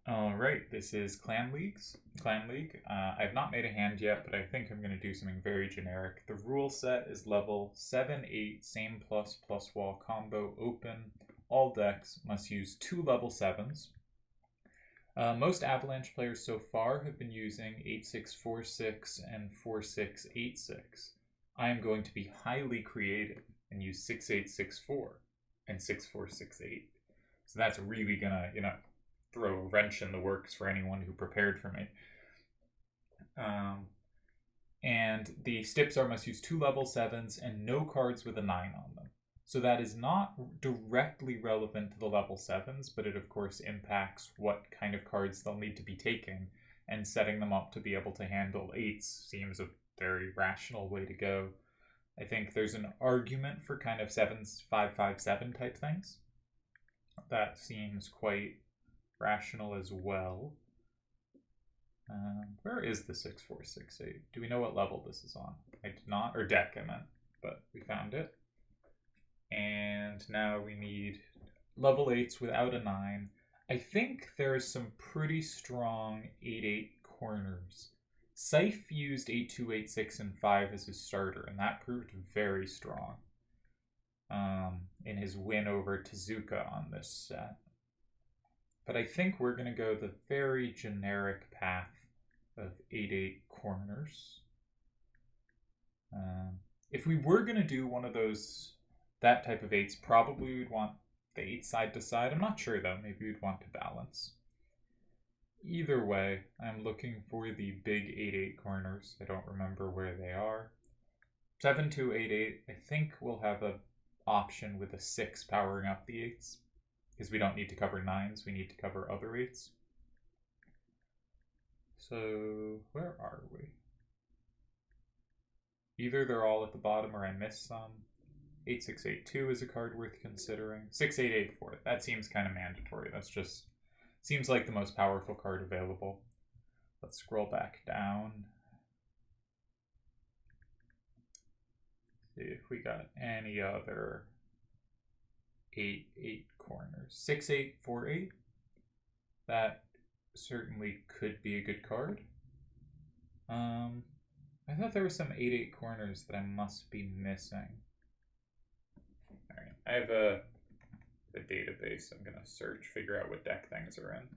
All right, this is Clan League. I've not made a hand yet, but I think I'm going to do something very generic. The rule set is level 7-8, same plus wall combo, open. All decks must use 2 level 7s. Most Avalanche players so far have been using 8-6-4-6 and 4-6-8-6. I am going to be highly creative and use 6-8-6-4 and 6-4-6-8. So that's really gonna, throw a wrench in the works for anyone who prepared for me. And the Stips are must use 2 level 7s and no cards with a 9 on them. So that is not directly relevant to the level 7s, but it of course impacts what kind of cards they'll need to be taking, and setting them up to be able to handle 8s seems a very rational way to go. I think there's an argument for kind of 7s, 5-5-7 type things. That seems quite rational as well. Where is the 6-4-6-8? Do we know what level this is on? I did not, or deck I meant, but we found it. And now we need level 8s without a 9. I think there is some pretty strong 8-8 corners. Scythe used 8-2, 8-6, and 5 as his starter, and that proved very strong in his win over Tezuka on this set. But I think we're going to go the very generic path of 8-8 corners. If we were going to do one of those, that type of 8s, probably we'd want the 8 side to side. I'm not sure though, maybe we'd want to balance. Either way, I'm looking for the big 8-8 corners. I don't remember where they are. 7-2, 8-8, I think we'll have an option with a 6 powering up the 8s. Because we don't need to cover 9s, we need to cover other 8s. So, where are we? Either they're all at the bottom or I missed some. 8-6-8-2 is a card worth considering. 6-8-8-4, that seems kind of mandatory. That's just, seems like the most powerful card available. Let's scroll back down. See if we got any other 8-8 corners. 6-8-4-8. That certainly could be a good card. I thought there were some 8-8 corners that I must be missing. Alright, I have a database. I'm gonna search, figure out what deck things are in.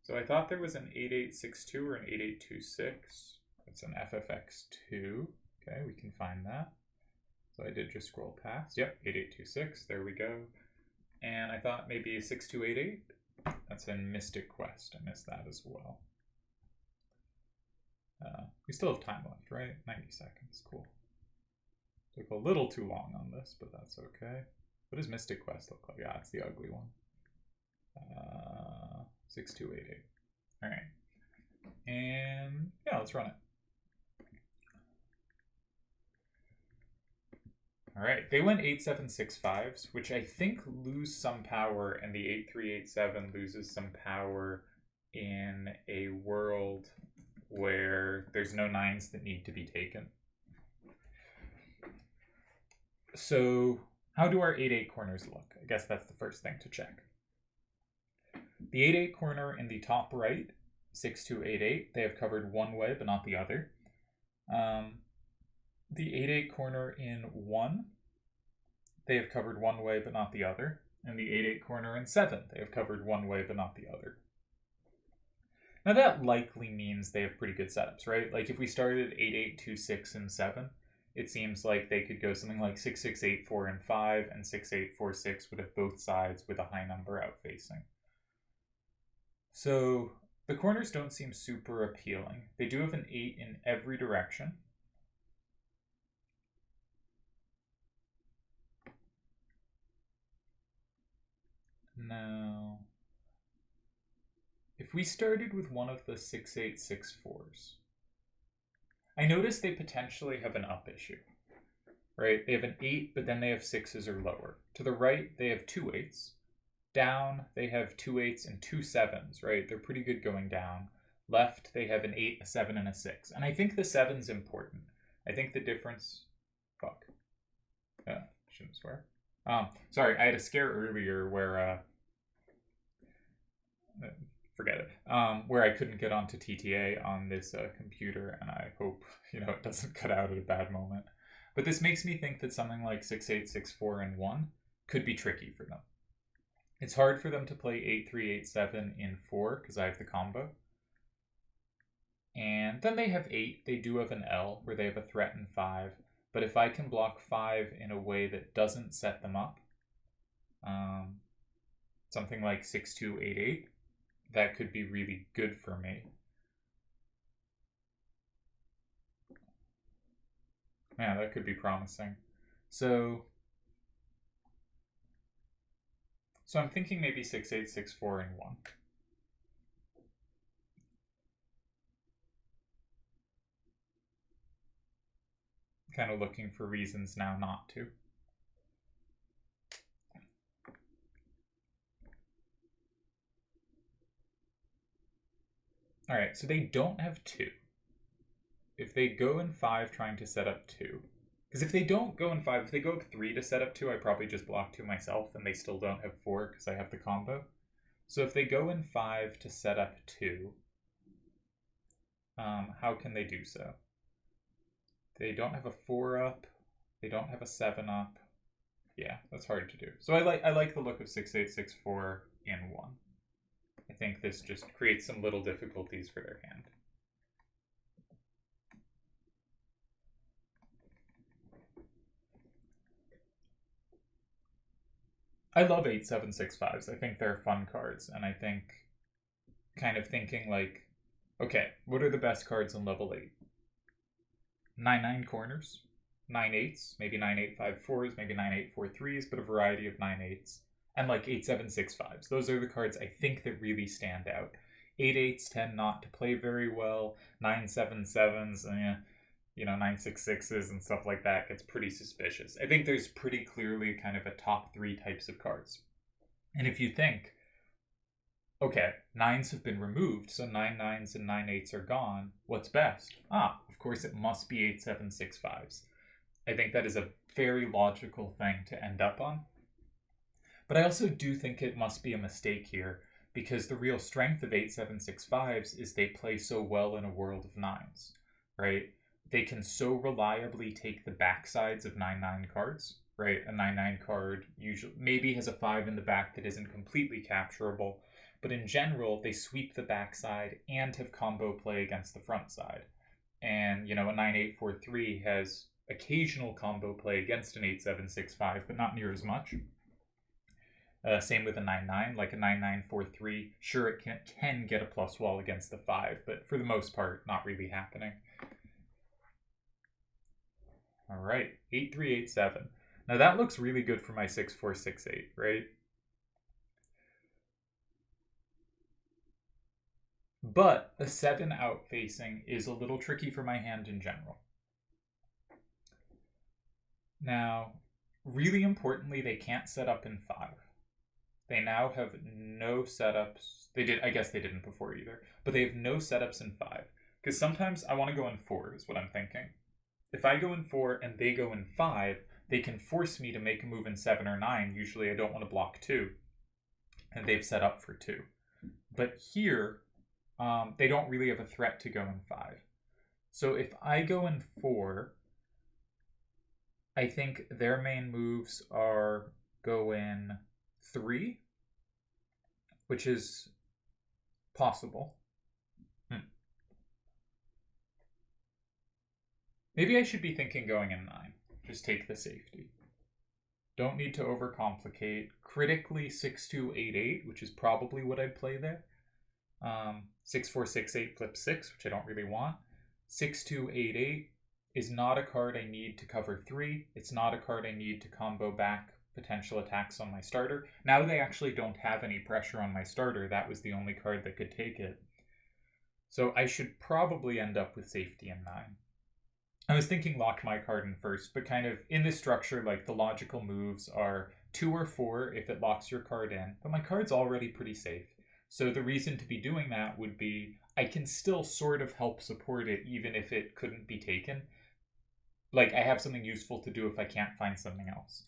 So I thought there was an 8-8-6-2 or an 8-8-2-6. It's an FFX2. Okay, we can find that. So I did just scroll past. Yep, 8-8-2-6, there we go. And I thought maybe 6-2-8-8. That's in Mystic Quest. I missed that as well. We still have time left, right? 90 seconds, cool. Took a little too long on this, but that's okay. What does Mystic Quest look like? Yeah, it's the ugly one. 6-2-8-8. All right. And yeah, let's run it. All right, they went 8-7-6-5s, which I think lose some power, and the 8-3-8-7 loses some power in a world where there's no 9s that need to be taken. So how do our 8-8 corners look? I guess that's the first thing to check. The 8-8 corner in the top right, 6-2-8-8, they have covered one way but not the other. The 8-8 corner in 1, they have covered one way but not the other. And the 8-8 corner in 7, they have covered one way but not the other. Now that likely means they have pretty good setups, right? Like if we started 8-8-2-6 and 7, it seems like they could go something like 6-6-8-4 and 5, and 6-8-4-6 would have both sides with a high number out facing. So the corners don't seem super appealing. They do have an 8 in every direction. Now, if we started with one of the 6-8-6-4s, I noticed they potentially have an up issue, right? They have an 8, but then they have 6s or lower. To the right, they have 2 8s. Down, they have 2 8s and 2 7s, right? They're pretty good going down. Left, they have an 8, a 7, and a 6. And I think the 7's important. I think the difference... Fuck. Shouldn't swear. Sorry, I had a scare earlier where... forget where I couldn't get onto TTA on this computer, and I hope, it doesn't cut out at a bad moment. But this makes me think that something like 6-8, 6-4, and 1 could be tricky for them. It's hard for them to play 8-3, 8-7 in 4 because I have the combo. And then they have 8. They do have an L where they have a threat in 5. But if I can block 5 in a way that doesn't set them up, something like 6-2, 8-8, that could be really good for me. Yeah, that could be promising. So I'm thinking maybe 6-8, 6-4, and 1. Kind of looking for reasons now not to. All right, so they don't have 2. If they go in 5 trying to set up 2, because if they don't go in 5, if they go 3 to set up 2, I probably just block 2 myself, and they still don't have 4 because I have the combo. So if they go in 5 to set up 2, how can they do so? They don't have a 4 up. They don't have a 7 up. Yeah, that's hard to do. So I like the look of 6-8, 6-4 in 1. I think this just creates some little difficulties for their hand. I love 8-7, 6-5s. I think they're fun cards, and I think kind of thinking like, okay, what are the best cards on level 8? 9-9 corners, 9-8s, maybe 9-8, 5-4s, maybe 9-8, 4-3s, but a variety of 9-8s, and like 8-7, 6-5s. Those are the cards I think that really stand out. 8-8s tend not to play very well. 9-7-7s, 9-6-6s and stuff like that gets pretty suspicious. I think there's pretty clearly kind of a top 3 types of cards. And if you think, okay, 9s have been removed, so 9-9s and 9-8s are gone, what's best? Of course it must be 8-7, 6-5s. I think that is a very logical thing to end up on. But I also do think it must be a mistake here, because the real strength of 8-7, 6-5s is they play so well in a world of 9s, right? They can so reliably take the backsides of 9-9 cards, right? A 9-9 card usually maybe has a 5 in the back that isn't completely capturable, but in general, they sweep the backside and have combo play against the front side. And, a 9-8, 4-3 has occasional combo play against an 8-7, 6-5, but not near as much. Same with a 9-9, like a 9-9, 4-3. Sure, it can get a plus wall against the 5, but for the most part, not really happening. All right, 8-3, 8-7. Now that looks really good for my 6-4, 6-8, right? But a 7 out facing is a little tricky for my hand in general. Now, really importantly, they can't set up in 5. They now have no setups. I guess they didn't before either, but they have no setups in 5. Because sometimes I want to go in 4 is what I'm thinking. If I go in 4 and they go in 5, they can force me to make a move in 7 or 9. Usually I don't want to block 2. And they've set up for 2. But here, they don't really have a threat to go in 5. So if I go in 4, I think their main moves are go in 3, which is possible. Maybe I should be thinking going in 9. Just take the safety. Don't need to overcomplicate. Critically 6-2, 8-8, which is probably what I'd play there. 6-4, 6-8, flip 6, which I don't really want. 6-2, 8-8 is not a card I need to cover 3. It's not a card I need to combo back potential attacks on my starter. Now they actually don't have any pressure on my starter. That was the only card that could take it. So I should probably end up with safety in 9. I was thinking lock my card in first, but kind of in this structure, like the logical moves are 2 or 4 if it locks your card in, but my card's already pretty safe. So the reason to be doing that would be I can still sort of help support it even if it couldn't be taken. Like I have something useful to do if I can't find something else.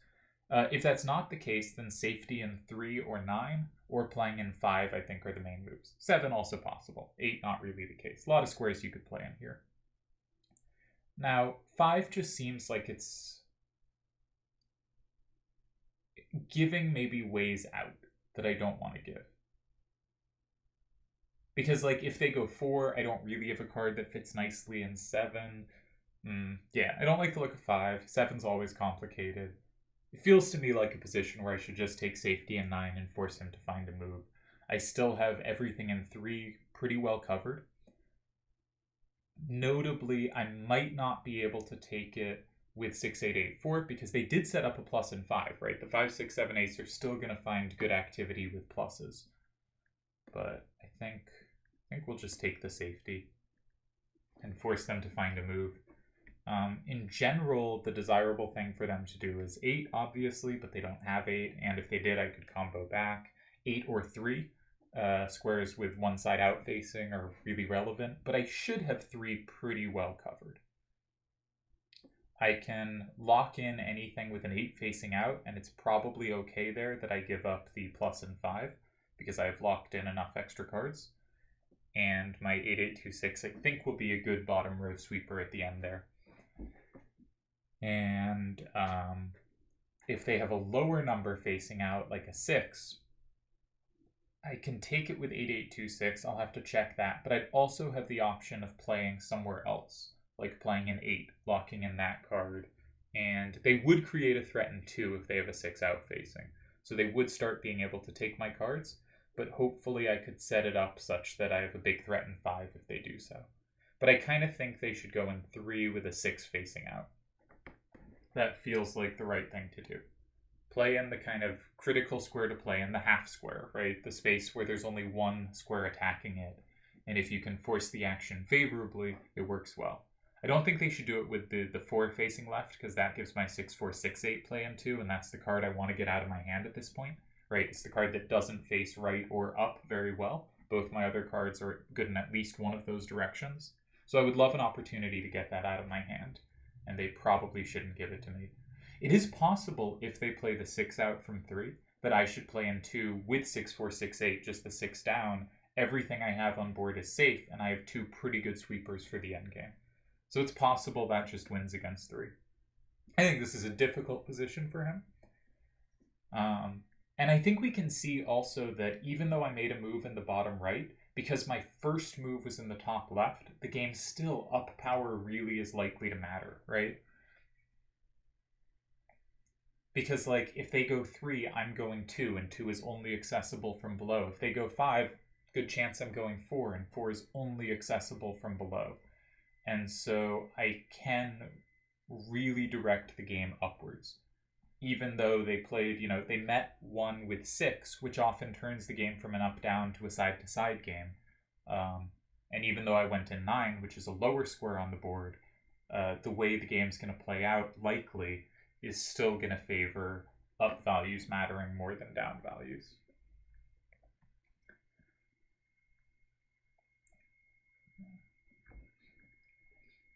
If that's not the case, then safety in 3 or 9, or playing in 5, I think, are the main moves. 7 also possible. 8 not really the case. A lot of squares you could play in here. Now, 5 just seems like it's giving maybe ways out that I don't want to give. Because, like, if they go 4, I don't really have a card that fits nicely in 7. Yeah, I don't like the look of 5. 7's always complicated. It feels to me like a position where I should just take safety in 9 and force him to find a move. I still have everything in 3 pretty well covered. Notably, I might not be able to take it with 6, 8, 8, 4 because they did set up a plus in 5, right? The 5, 6, 7, 8s are still going to find good activity with pluses. But I think we'll just take the safety and force them to find a move. In general, the desirable thing for them to do is 8, obviously, but they don't have 8. And if they did, I could combo back. 8 or 3 squares with one side out facing are really relevant, but I should have 3 pretty well covered. I can lock in anything with an 8 facing out, and it's probably okay there that I give up the plus and 5, because I've locked in enough extra cards. And my 8-8-2-6, I think, will be a good bottom row sweeper at the end there. And if they have a lower number facing out, like a 6, I can take it with 8-8-2-6. I'll have to check that. But I'd also have the option of playing somewhere else, like playing an 8, locking in that card. And they would create a threat in 2 if they have a 6 out facing. So they would start being able to take my cards, but hopefully I could set it up such that I have a big threat in 5 if they do so. But I kind of think they should go in 3 with a 6 facing out. That feels like the right thing to do. Play in the kind of critical square to play in, the half square, right? The space where there's only one square attacking it. And if you can force the action favorably, it works well. I don't think they should do it with the 4 facing left, because that gives my 6-4-6-8 play in 2, and that's the card I want to get out of my hand at this point. Right, it's the card that doesn't face right or up very well. Both my other cards are good in at least one of those directions. So I would love an opportunity to get that out of my hand, and they probably shouldn't give it to me. It is possible, if they play the 6 out from 3, that I should play in 2 with 6-4-6-8, just the 6 down. Everything I have on board is safe, and I have 2 pretty good sweepers for the endgame. So it's possible that just wins against 3. I think this is a difficult position for him. And I think we can see also that even though I made a move in the bottom right, because my first move was in the top left, the game still up power really is likely to matter, right? Because, like, if they go 3, I'm going 2, and 2 is only accessible from below. If they go 5, good chance I'm going 4, and 4 is only accessible from below. And so I can really direct the game upwards. Even though they played, they met 1 with 6, which often turns the game from an up-down to a side-to-side game. And even though I went in 9, which is a lower square on the board, the way the game's going to play out, likely, is still going to favor up values mattering more than down values. Is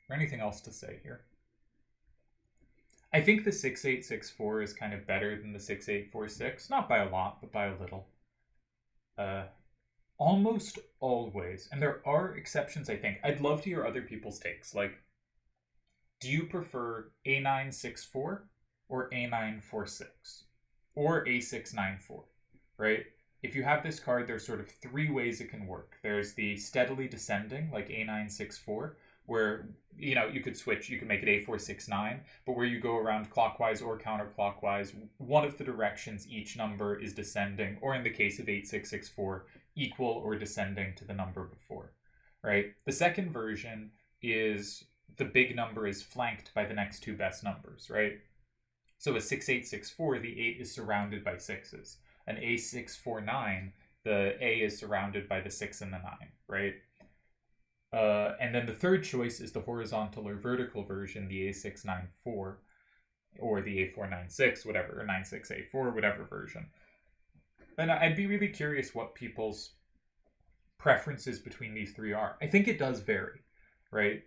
there anything else to say here? I think the 6-8-6-4 is kind of better than the 6-8-4-6. Not by a lot, but by a little. Almost always, and there are exceptions, I think. I'd love to hear other people's takes. Like, do you prefer A9-6-4 or A9-4-6? Or A6-9-4, right? If you have this card, there's sort of 3 ways it can work. There's the steadily descending, like A9-6-4, where, you could switch, you could make it A4-6-9, but where you go around clockwise or counterclockwise, one of the directions each number is descending, or in the case of 8-6-6-4, equal or descending to the number before, right? The second version is the big number is flanked by the next 2 best numbers, right? So a 6-8-6-4, the 8 is surrounded by 6s. An A6-4-9, the A is surrounded by the 6 and the 9, right? And then the third choice is the horizontal or vertical version, the A6-9-4, or the A4-9-6, whatever, or 9-6-A4, whatever version. And I'd be really curious what people's preferences between these 3 are. I think it does vary, right?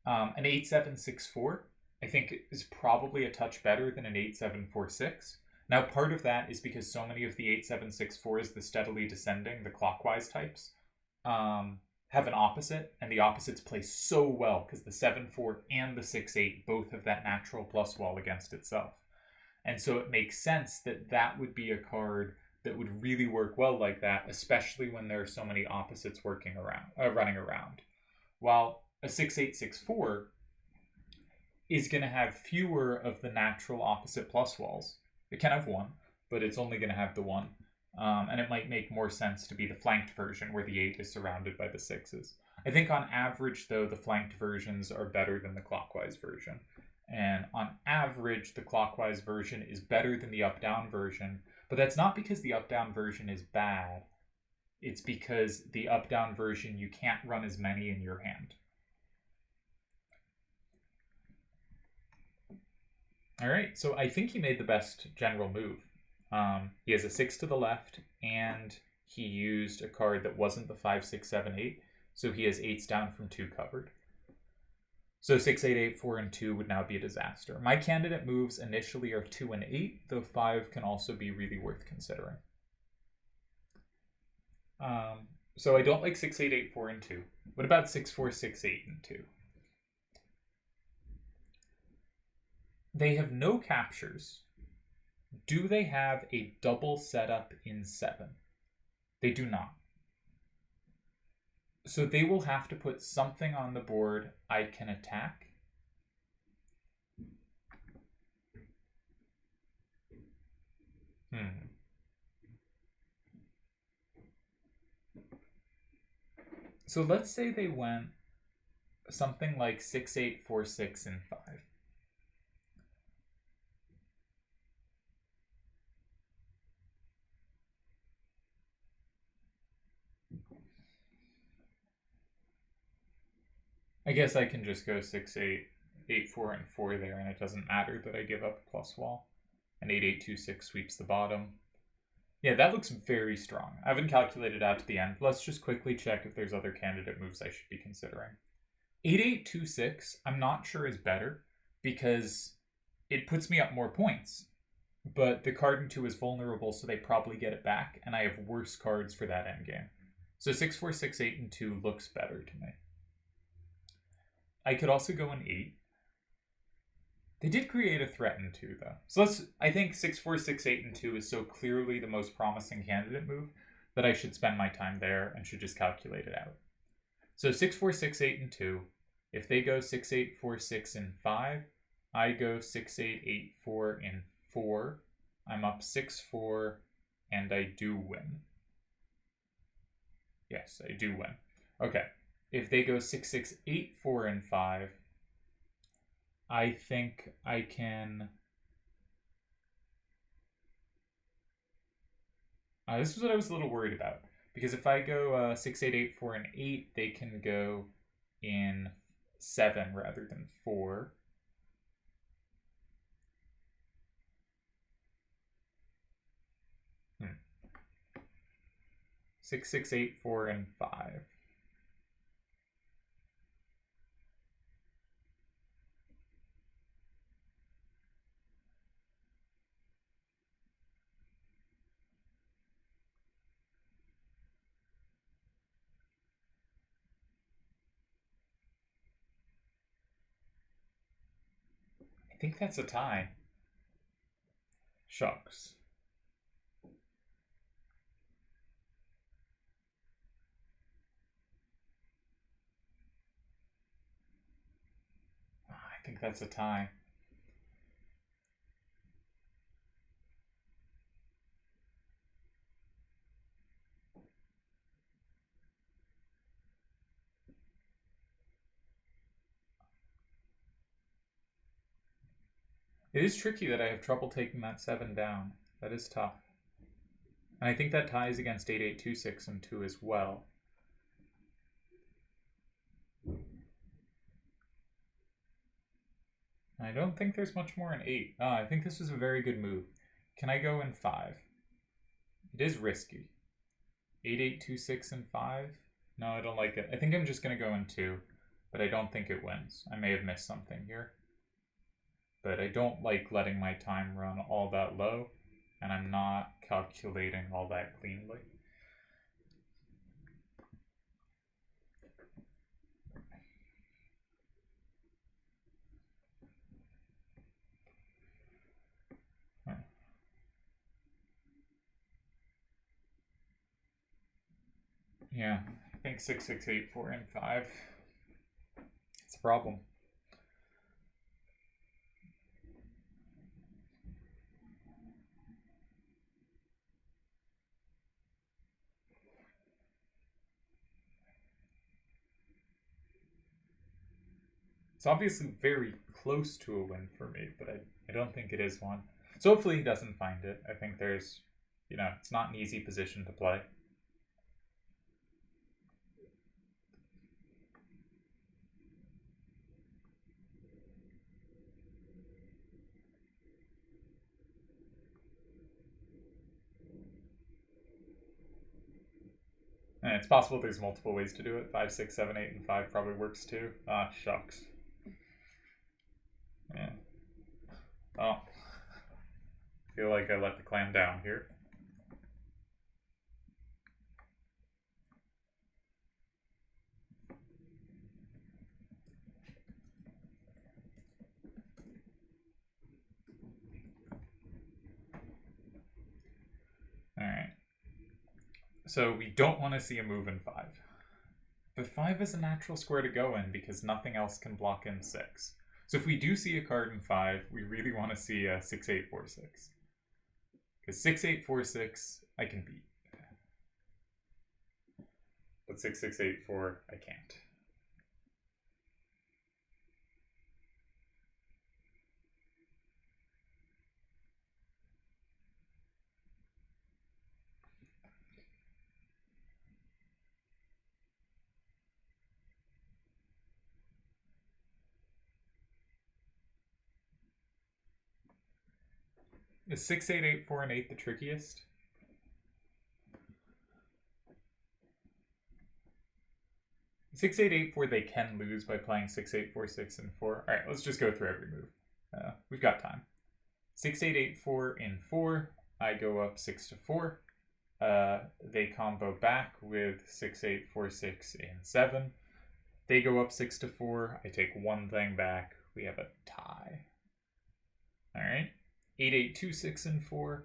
An 8-7-6-4, I think, is probably a touch better than an 8-7-4-6. Now, part of that is because so many of the 8764s, the steadily descending, the clockwise types, have an opposite, and the opposites play so well because the 7-4 and the 6-8 both have that natural plus wall against itself. And so it makes sense that that would be a card that would really work well like that, especially when there are so many opposites running around. While a 6-8-6-4 is going to have fewer of the natural opposite plus walls. It can have one, but it's only going to have the one. And it might make more sense to be the flanked version where the 8 is surrounded by the 6s. I think on average, though, the flanked versions are better than the clockwise version. And on average, the clockwise version is better than the up-down version. But that's not because the up-down version is bad. It's because the up-down version, you can't run as many in your hand. All right, so I think he made the best general move. He has a 6 to the left, and he used a card that wasn't the 5, 6, 7, 8, so he has 8s down from 2 covered. So 6, 8, 8, 4, and 2 would now be a disaster. My candidate moves initially are 2 and 8, though 5 can also be really worth considering. So I don't like 6, 8, 8, 4, and 2. What about 6, 4, 6, 8, and 2? They have no captures. Do they have a double setup in 7? They do not. So they will have to put something on the board I can attack. So let's say they went something like 6, 8, 4, 6, and 5. I guess I can just go 6, 8, 8, 4, and 4 there, and it doesn't matter that I give up a plus wall. And 8, 8, 2, 6 sweeps the bottom. Yeah, that looks very strong. I haven't calculated out to the end. Let's just quickly check if there's other candidate moves I should be considering. 8, 8, 2, 6, I'm not sure is better, because it puts me up more points. But the card in 2 is vulnerable, so they probably get it back, and I have worse cards for that endgame. So 6, 4, 6, 8, and 2 looks better to me. I could also go in 8. They did create a threat in 2, though. So I think 6, 4, 6, 8, and 2 is so clearly the most promising candidate move that I should spend my time there and should just calculate it out. So 6, 4, 6, 8, and 2. If they go 6, 8, 4, 6, and 5, I go 6, 8, 8, 4, and 4. I'm up 6, 4, and I do win. Yes, I do win. Okay. If they go 6, 6, 8, 4, and 5, I think I can... this is what I was a little worried about. Because if I go 6, 8, 8, 4, and 8, they can go in 7 rather than 4. Hmm. 6, 6, 8, 4, and 5. I think that's a tie. Shucks. I think that's a tie. It is tricky that I have trouble taking that 7 down. That is tough. And I think that ties against 8, 8, 2, 6, and 2 as well. I don't think there's much more in 8. Oh, I think this was a very good move. Can I go in 5? It is risky. 8, 8, 2, 6, and 5? No, I don't like it. I think I'm just going to go in 2, but I don't think it wins. I may have missed something here. But I don't like letting my time run all that low. and I'm not calculating all that cleanly. Yeah, I think 6, 6, 8, 4, and 5. It's a problem. It's obviously very close to a win for me, but I don't think it is one. So hopefully he doesn't find it. I think there's, it's not an easy position to play. And it's possible there's multiple ways to do it. 5, 6, 7, 8, and 5 probably works too. Ah, shucks. Yeah. Oh. I feel like I let the clan down here. Alright. So we don't want to see a move in 5. But 5 is a natural square to go in because nothing else can block in 6. So if we do see a card in 5, we really want to see a 6, 8, 4, 6. Because 6, 8, 4, 6, I can beat. But 6, 6, 8, 4, I can't. Is 6, 8, 8, 4, and 8 the trickiest? Six, 8, 8, 4, they can lose by playing 6, 8, 4, 6, and 4. Alright, let's just go through every move. We've got time. 6, 8, 8, 4 in 4. I go up 6 to 4. They combo back with 6, 8, 4, 6 in 7. They go up 6 to 4. I take one thing back. We have a tie. Alright. 8, 8, 2, 6 in 4.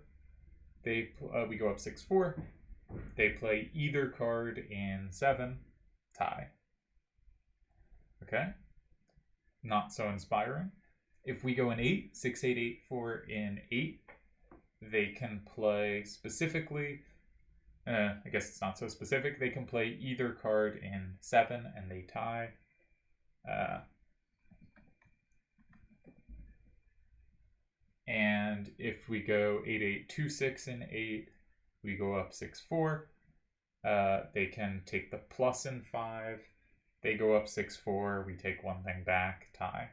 We go up 6, 4. They play either card in 7. Tie. Okay. Not so inspiring. If we go in 8, 6, 8, 8, 4 in 8, they can play specifically, I guess it's not so specific, they can play either card in 7 and they tie. And if we go 8, 8, 2, 6 in 8, we go up 6, 4. They can take the plus in 5. They go up 6, 4. We take one thing back, tie.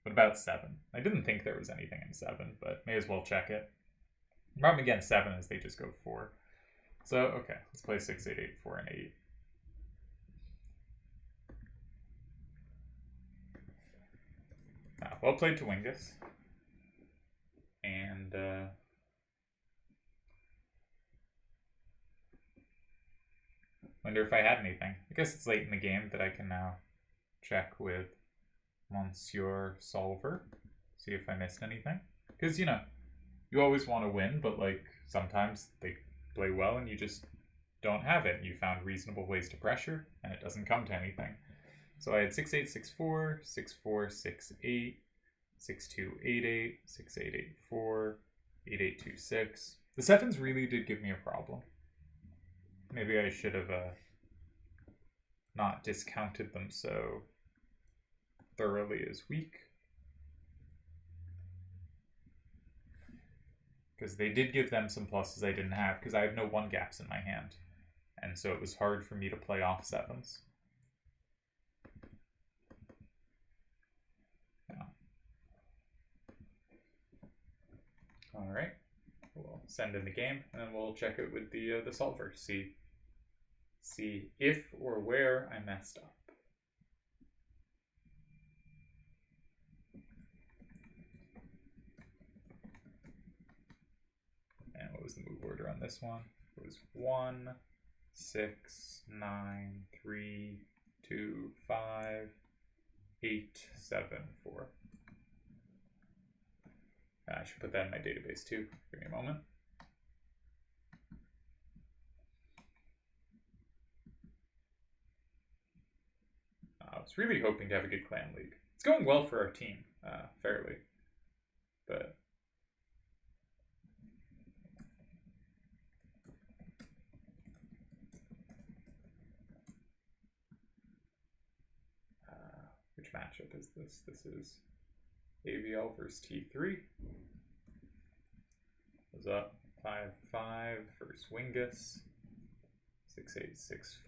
What about 7? I didn't think there was anything in 7, but may as well check it. The problem against 7 is they just go 4. So, okay, let's play 6, 8, 8, 4, and 8. Well played to Wingus. And, wonder if I had anything. I guess it's late in the game that I can now check with Monsieur Solver. See if I missed anything. Because, you always want to win, but, sometimes they play well and you just don't have it. You found reasonable ways to pressure, and it doesn't come to anything. So I had 6, 8, 6, 4, 6, 4, 6, 8, 6, 2, 8, 8, 6, 8, 8, 4, 8, 8, 2, 6. The 7s really did give me a problem. Maybe I should have not discounted them so thoroughly as weak. Because they did give them some pluses I didn't have, because I have no 1 gaps in my hand. And so it was hard for me to play off 7s. Yeah. Alright. We'll send in the game, and then we'll check it with the solver. See if or where I messed up. this one. It was 1, 6, 9, 3, 2, 5, 8, 7, 4. I should put that in my database too. Give me a moment. I was really hoping to have a good clan league. It's going well for our team, fairly. But which matchup is this? This is AVL versus T3. What's up? 5-5 versus Wingus. 6-8,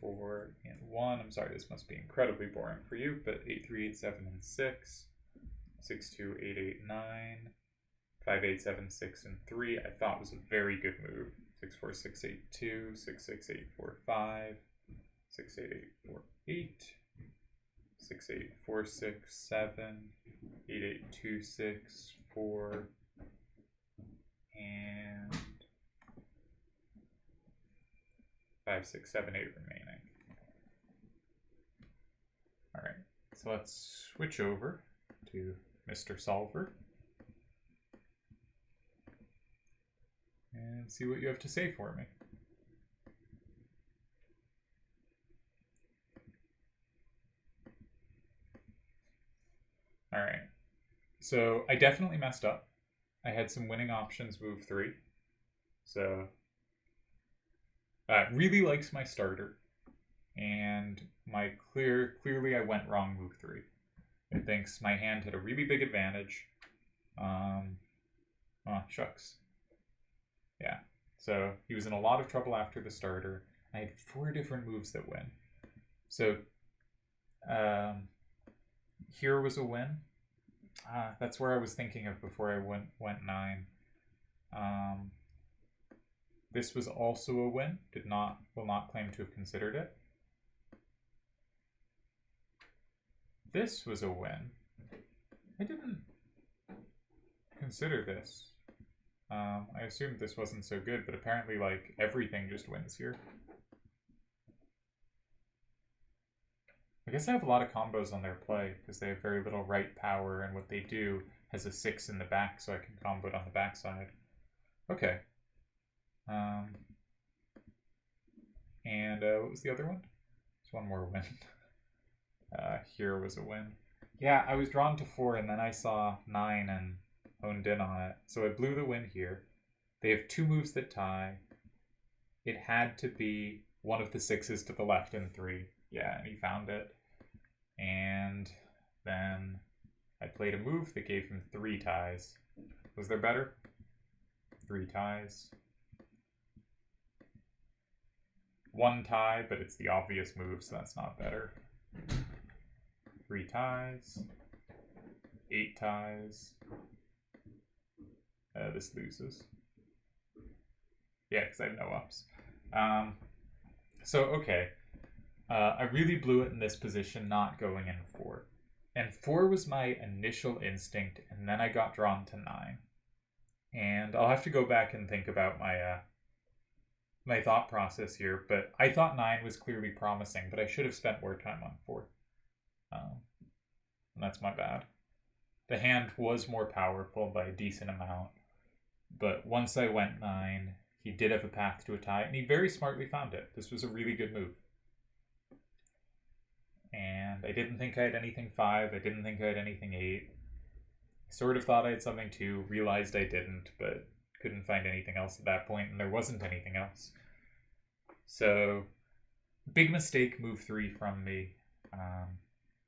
6-4, and 1. I'm sorry, this must be incredibly boring for you, but 8-3, 8-7, and 6. 6-2, 8-8, 9. 5-8, 7, 6, and 3. I thought was a very good move. 6-4, 6-8, 2. 6-6, 8, 4, 5. 6-8, 8, 4, 8. 6-8, 4, 6, 7. 8-8, 2, 6, 4. And 5, 6, 7, 8 remaining. All right, so let's switch over to Mr. Solver and see what you have to say for me. All right, so I definitely messed up. I had some winning options move 3. So really likes my starter, and my clearly I went wrong move 3. It thinks my hand had a really big advantage. Oh, shucks. Yeah, so he was in a lot of trouble after the starter. I had 4 different moves that win. So here was a win. That's where I was thinking of before I went 9. This was also a win. Will not claim to have considered it. This was a win. I didn't consider this. I assumed this wasn't so good, but apparently, like, everything just wins here. I guess I have a lot of combos on their play, because they have very little right power, and what they do has a 6 in the back, so I can combo it on the backside. Okay. And what was the other one? There's one more win. Here was a win. Yeah, I was drawn to 4, and then I saw 9 and honed in on it. So I blew the win here. They have 2 moves that tie. It had to be one of the 6s to the left and 3. Yeah, and he found it. And then I played a move that gave him 3 ties. Was there better? 3 ties. 1 tie, but it's the obvious move, so that's not better. 3 ties. 8 ties. This loses. Yeah, because I have no ups. So, okay. I really blew it in this position, not going in 4. And 4 was my initial instinct, and then I got drawn to 9. And I'll have to go back and think about my my thought process here, but I thought 9 was clearly promising, but I should have spent more time on 4. And that's my bad. The hand was more powerful by a decent amount, but once I went 9, he did have a path to a tie, and he very smartly found it. This was a really good move. And I didn't think I had anything 5, I didn't think I had anything 8. Sort of thought I had something 2, realized I didn't, but couldn't find anything else at that point, and there wasn't anything else. So, big mistake, move 3 from me.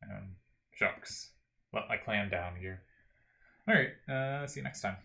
And shucks. Let my clan down here. Alright, see you next time.